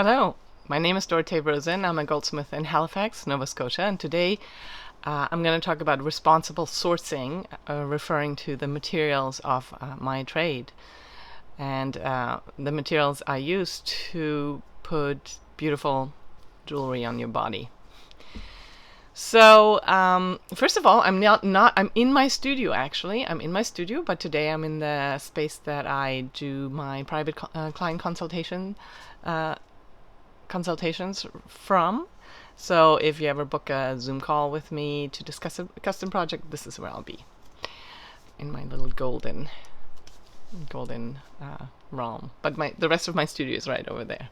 Hello, my name is Dorothea Rosen. I'm a goldsmith in Halifax, Nova Scotia, and today I'm going to talk about responsible sourcing, referring to the materials of my trade and the materials I use to put beautiful jewelry on your body. So, first of all, I'm in my studio actually. I'm in my studio, but today I'm in the space that I do my private client consultations from. So if you ever book a Zoom call with me to discuss a custom project, this is where I'll be, in my little golden realm. But the rest of my studio is right over there.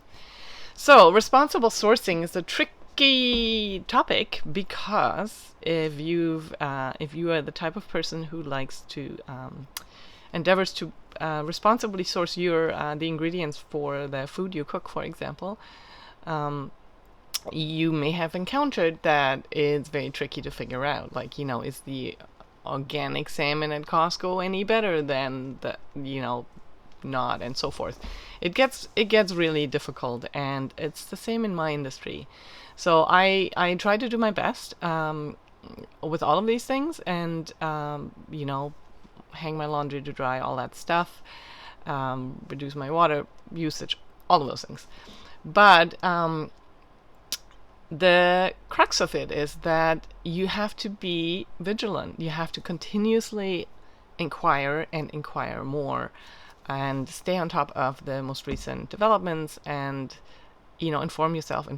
So responsible sourcing is a tricky topic because if you are the type of person who likes to endeavors to responsibly source the ingredients for the food you cook, for example, you may have encountered that it's very tricky to figure out. Like, is the organic salmon at Costco any better than the, not, and so forth. It gets really difficult, and it's the same in my industry. So I try to do my best with all of these things, and hang my laundry to dry, all that stuff, reduce my water usage, all of those things. But the crux of it is that you have to be vigilant. You have to continuously inquire and inquire more and stay on top of the most recent developments and, inform yourself.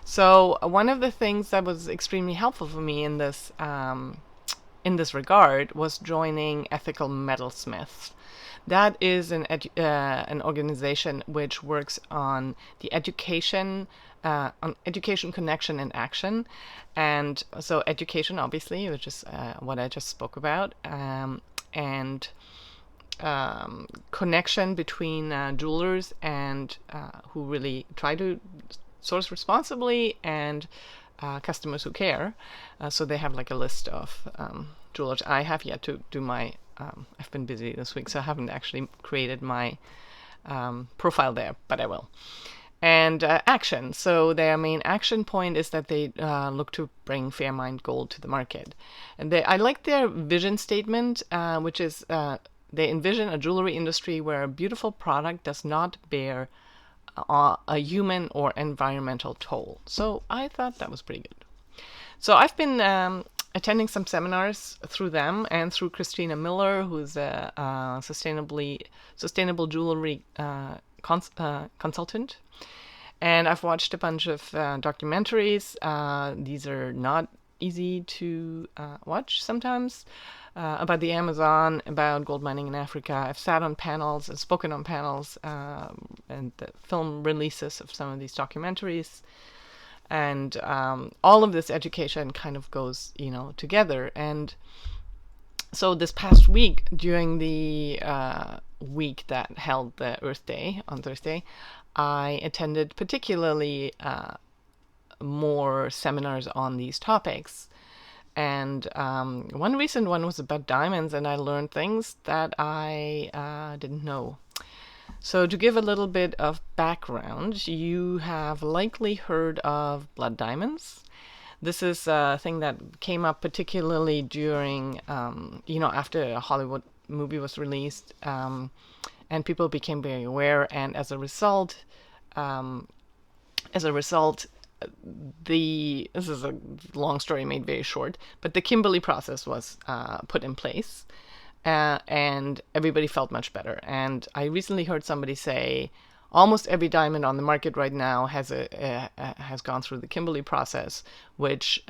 So one of the things that was extremely helpful for me in this regard was joining Ethical Metalsmiths. That is an organization which works on the education, connection, and action. And so education, obviously, which is what I just spoke about, and connection between jewelers and who really try to source responsibly, and customers who care. So they have like a list of jewelers. I have yet to do my I've been busy this week, so I haven't actually created my profile there, but I will. And action. So their main action point is that they look to bring Fairmined gold to the market. And I like their vision statement, which is they envision a jewelry industry where a beautiful product does not bear a human or environmental toll. So I thought that was pretty good. So I've been attending some seminars through them and through Christina Miller, who's a sustainable jewelry consultant. And I've watched a bunch of documentaries. These are not easy to watch sometimes, about the Amazon, about gold mining in Africa. I've sat on panels and spoken on panels and the film releases of some of these documentaries. And all of this education kind of goes, together. And so this past week, during the week that held the Earth Day on Thursday, I attended particularly more seminars on these topics. And one recent one was about diamonds, and I learned things that I didn't know. So to give a little bit of background, you have likely heard of blood diamonds. This is a thing that came up particularly during, after a Hollywood movie was released, and people became very aware. And as a result, this is a long story made very short, but the Kimberley process was put in place. And everybody felt much better. And I recently heard somebody say almost every diamond on the market right now has gone through the Kimberley process, which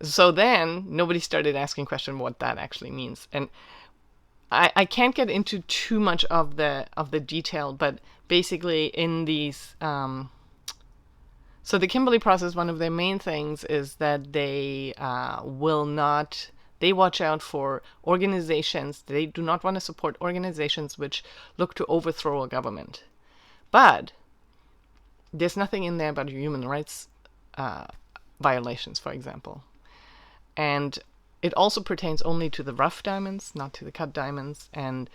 so then nobody started asking questions what that actually means. And I can't get into too much of the detail, but basically in these so the Kimberley process, one of their main things is that they watch out for organizations. They do not want to support organizations which look to overthrow a government. But there's nothing in there about human rights violations, for example. And it also pertains only to the rough diamonds, not to the cut diamonds. And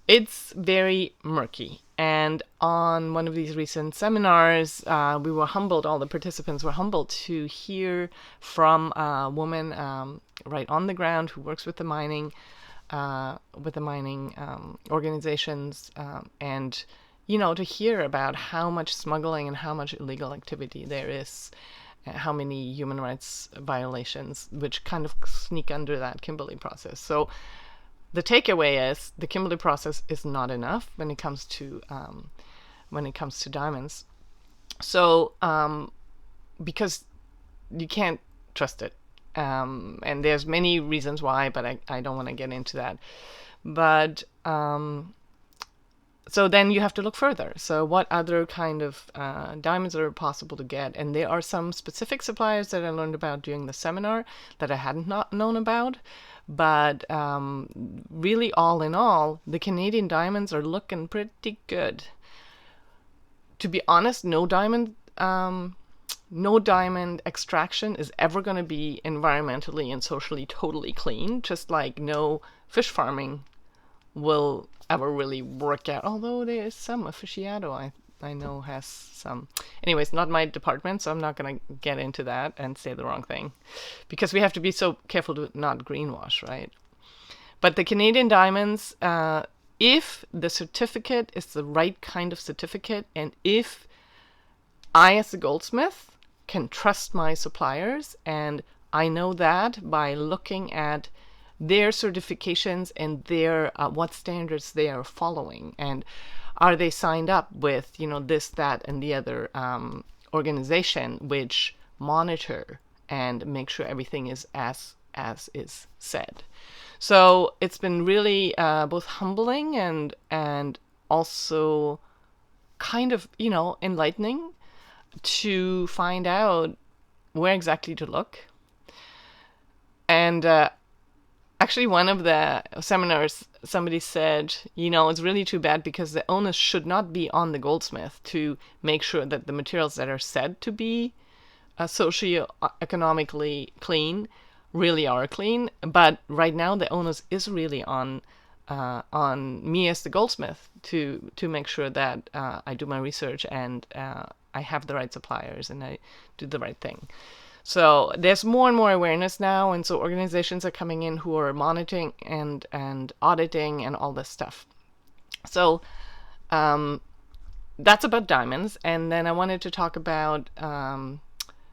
it's very murky. And on one of these recent seminars, we were humbled, all the participants were humbled to hear from a woman right on the ground who works with the mining organizations, and to hear about how much smuggling and how much illegal activity there is, how many human rights violations which kind of sneak under that Kimberley process. So the takeaway is the Kimberley process is not enough when it comes to diamonds. So because you can't trust it, and there's many reasons why, but I don't want to get into that. But so then you have to look further. So what other kind of diamonds are possible to get? And there are some specific suppliers that I learned about during the seminar that I hadn't not known about. But really, all in all, the Canadian diamonds are looking pretty good. To be honest, no diamond extraction is ever going to be environmentally and socially totally clean, just like no fish farming will ever really work out. Although there is some aficionado I know has some. Anyways, not my department, so I'm not going to get into that and say the wrong thing, because we have to be so careful to not greenwash, right? But the Canadian diamonds, if the certificate is the right kind of certificate, and if I, as a goldsmith, can trust my suppliers, and I know that by looking at their certifications and their what standards they are following, and are they signed up with this, that, and the other organization which monitor and make sure everything is as is said. So it's been really both humbling and also kind of enlightening to find out where exactly to look. And actually, one of the seminars, somebody said, it's really too bad because the onus should not be on the goldsmith to make sure that the materials that are said to be socioeconomically clean really are clean. But right now, the onus is really on me as the goldsmith to make sure that I do my research and I have the right suppliers and I do the right thing. So there's more and more awareness now, and so organizations are coming in who are monitoring and auditing and all this stuff. So that's about diamonds. And then I wanted to talk about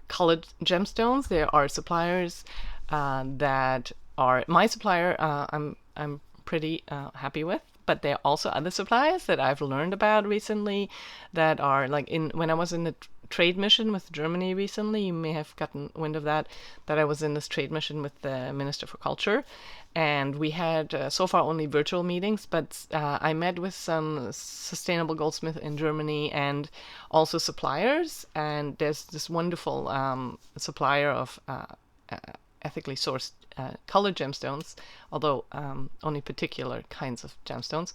colored gemstones. There are suppliers that are my supplier. I'm pretty happy with. But there are also other suppliers that I've learned about recently that are like when I was in the trade mission with Germany recently, you may have gotten wind of that I was in this trade mission with the Minister for Culture. And we had so far only virtual meetings, but I met with some sustainable goldsmith in Germany and also suppliers. And there's this wonderful supplier of ethically sourced colored gemstones, although only particular kinds of gemstones,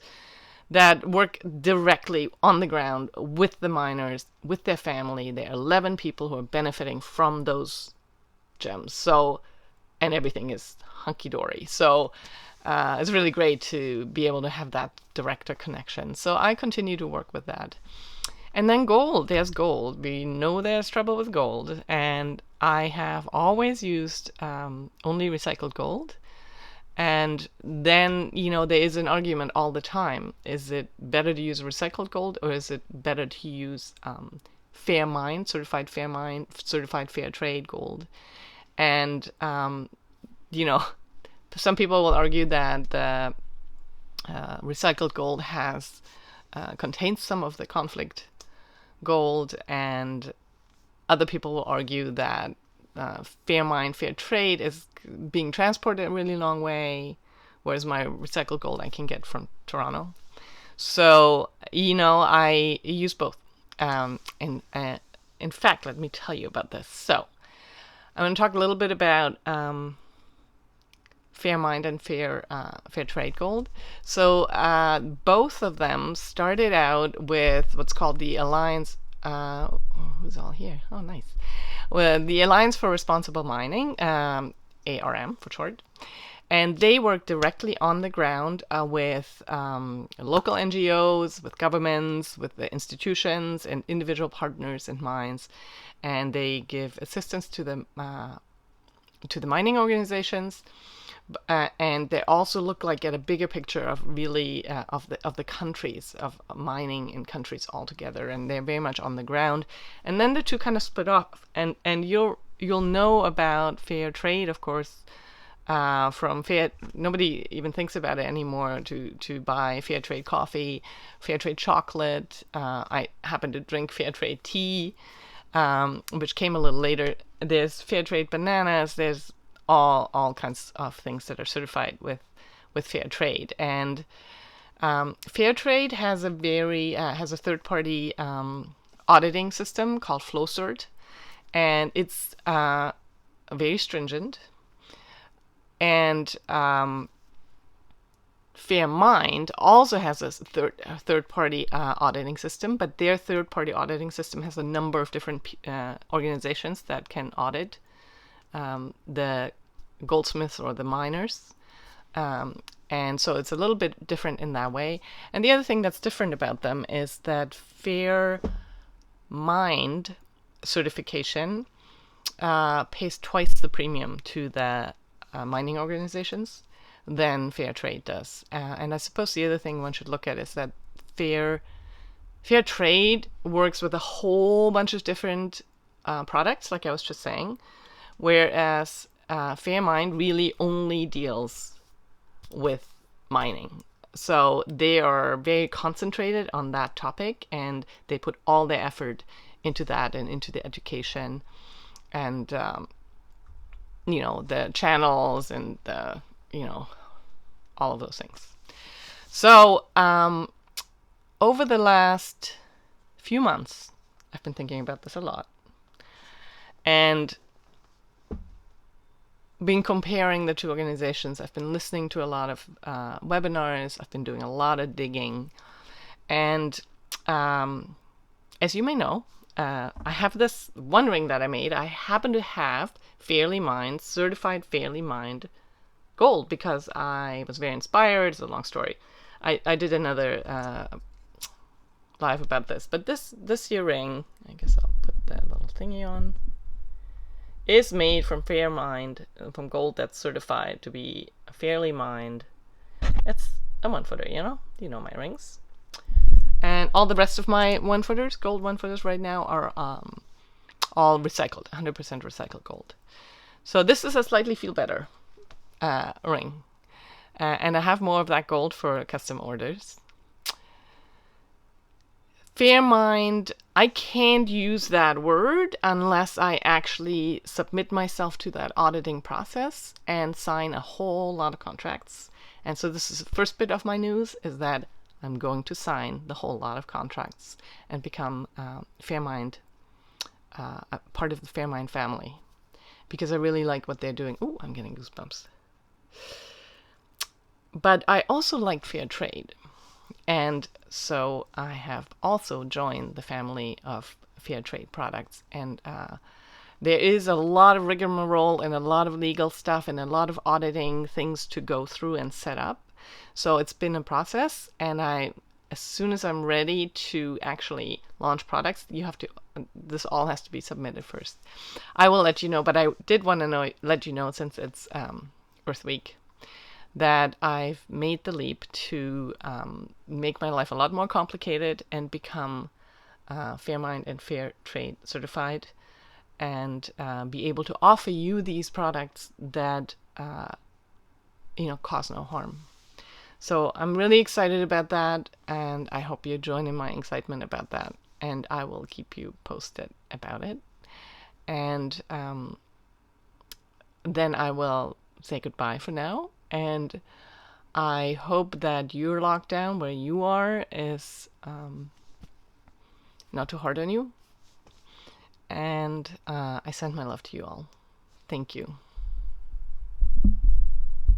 that work directly on the ground with the miners, with their family. There are 11 people who are benefiting from those gems. So, and everything is hunky-dory. So it's really great to be able to have that direct connection. So I continue to work with that. And then gold, there's gold. We know there's trouble with gold. And I have always used only recycled gold. And then, there is an argument all the time. Is it better to use recycled gold, or is it better to use Fairmined, certified fair trade gold? And, some people will argue that the recycled gold contains some of the conflict gold, and other people will argue that Fairmined, fair trade is being transported a really long way, whereas my recycled gold I can get from Toronto. So, I use both. In fact, let me tell you about this. So, I'm going to talk a little bit about Fairmined and Fairtrade gold. So, both of them started out with what's called the Alliance. Who's all here? Oh, nice. Well, the Alliance for Responsible Mining, ARM for short. And they work directly on the ground with local NGOs, with governments, with the institutions and individual partners and mines. And they give assistance to the mining organizations. And they also look like at a bigger picture of really of the countries, of mining in countries altogether, and they're very much on the ground. And then the two kind of split off, and you'll know about fair trade, of course, from fair. Nobody even thinks about it anymore to buy fair trade coffee, fair trade chocolate. I happen to drink fair trade tea, which came a little later. There's fair trade bananas. There's all kinds of things that are certified with fair trade. And fair trade has a third party auditing system called FlowCert, and it's very stringent. And Fairmined also has a third party auditing system, but their third party auditing system has a number of different organizations that can audit the goldsmiths or the miners. And so it's a little bit different in that way. And the other thing that's different about them is that Fairmined certification pays twice the premium to the mining organizations than fair trade does. And I suppose the other thing one should look at is that fair trade works with a whole bunch of different products, like I was just saying, whereas Fairmined really only deals with mining. So they are very concentrated on that topic, and they put all their effort into that and into the education and the channels and the all of those things. So over the last few months, I've been thinking about this a lot, and been comparing the two organizations. I've been listening to a lot of webinars. I've been doing a lot of digging. And as you may know, I have this one ring that I made. I happen to have Fairly Mined, certified Fairly Mined gold, because I was very inspired. It's a long story. I did another live about this. But this earring, I guess I'll put that little thingy on, is made from Fairmined, from gold that's certified to be Fairly Mined. It's a 1-footer, you know my rings. And all the rest of my 1-footers, gold 1-footers right now, are all recycled, 100% recycled gold. So this is a slightly feel better ring. And I have more of that gold for custom orders. Fairmined, I can't use that word unless I actually submit myself to that auditing process and sign a whole lot of contracts. And so this is the first bit of my news, is that I'm going to sign the whole lot of contracts and become Fairmined, a part of the Fairmined family, because I really like what they're doing. Ooh, I'm getting goosebumps. But I also like fair trade. And so I have also joined the family of fair trade products. And there is a lot of rigmarole and a lot of legal stuff and a lot of auditing things to go through and set up. So it's been a process. And as soon as I'm ready to actually launch products, this all has to be submitted first. I will let you know, but I did want to let you know, since it's Earth Week, that I've made the leap to make my life a lot more complicated and become Fairmined and Fairtrade certified, and be able to offer you these products that cause no harm. So I'm really excited about that, and I hope you join in my excitement about that, and I will keep you posted about it. And then I will say goodbye for now. And I hope that your lockdown where you are is not too hard on you. And I send my love to you all. Thank you.